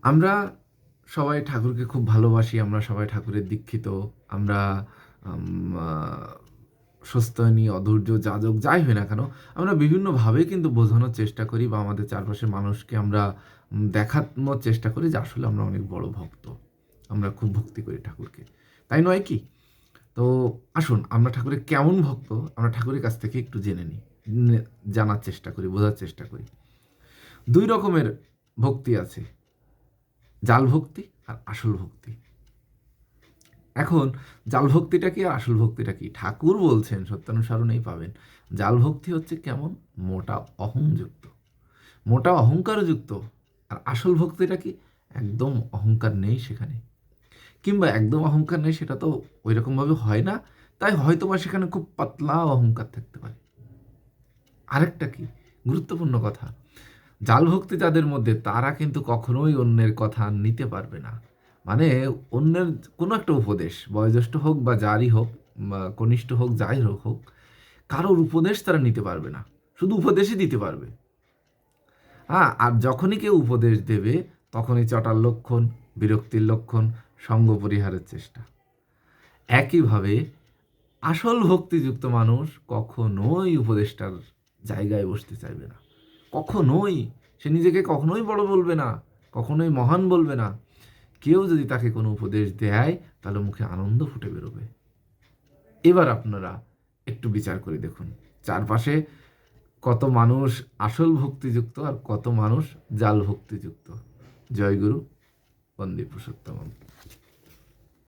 আমরা সবাই ঠাকুরকে খুব ভালোবাসি, আমরা সবাই ঠাকুরের দীক্ষিত। আমরা সস্তায়নী, অধৈর্য, যাজক যাই হই না কেন, আমরা বিভিন্নভাবে কিন্তু বোঝানোর চেষ্টা করি বা আমাদের চারপাশের মানুষকে আমরা দেখানোর চেষ্টা করি যে আসলে আমরা অনেক বড় ভক্ত। আমরা খুব ভক্তি করি ঠাকুরকে। তাই নয় কি? তো আসুন আমরা ঠাকুরের কেমন ভক্ত, আমরা ঠাকুরের কাছ থেকে একটু জেনে নিই। নে জানার চেষ্টা করি, বোঝার চেষ্টা করি। ২ রকমের ভক্তি আছে। জাল ভক্তি আর আসল ভক্তি। এখন জাল ভক্তিটা কি আর আসল ভক্তিটা কি? ঠাকুর বলছেন সত্যানুসারণেই পাবেন। জাল ভক্তি হচ্ছে কেমন? মোটা অহংযুক্ত, মোটা অহংকারযুক্ত। আর আসল ভক্তিটা কি? একদম অহংকার নেই সেখানে। কিংবা একদম অহংকার নেই সেটা তো ঐরকমভাবে হয় না। তাই হয়তোবা সেখানে খুব পাতলা অহংকার থাকতে পারে। আরেকটা কি? গুরুত্বপূর্ণ কথা। জাল ভক্তি যাদের মধ্যে তারা কিন্তু কখনোই অন্যের কথা নিতে পারবে না। মানে অন্যের কোনো একটা উপদেশ, বয়োজ্যেষ্ঠ হোক বা যারই হোক, বা কনিষ্ঠ হোক, যাই হোক, কারোর উপদেশ তারা নিতে পারবে না। শুধু উপদেশই দিতে পারবে। আর যখনই কেউ উপদেশ দেবে, তখনই চটার লক্ষণ, বিরক্তির লক্ষণ, সঙ্গ পরিহারের চেষ্টা। একইভাবে আসল ভক্তিযুক্ত মানুষ কখনোই উপদেষ্টার জায়গায় বসতে চাইবে না। কখনোই। সে নিজেকে কখনোই বড় বলবে না, কখনোই মহান বলবে না। কেউ যদি তাকে কোনো উপদেশ দেয়, তাহলে মুখে আনন্দ ফুটে বেরোবে। এবার আপনারা একটু বিচার করে দেখুন, চারপাশে কত মানুষ আসল ভক্তিযুক্ত আর কত মানুষ জাল ভক্তিযুক্ত। জয় গুরু, বন্দে পুরুষোত্তম।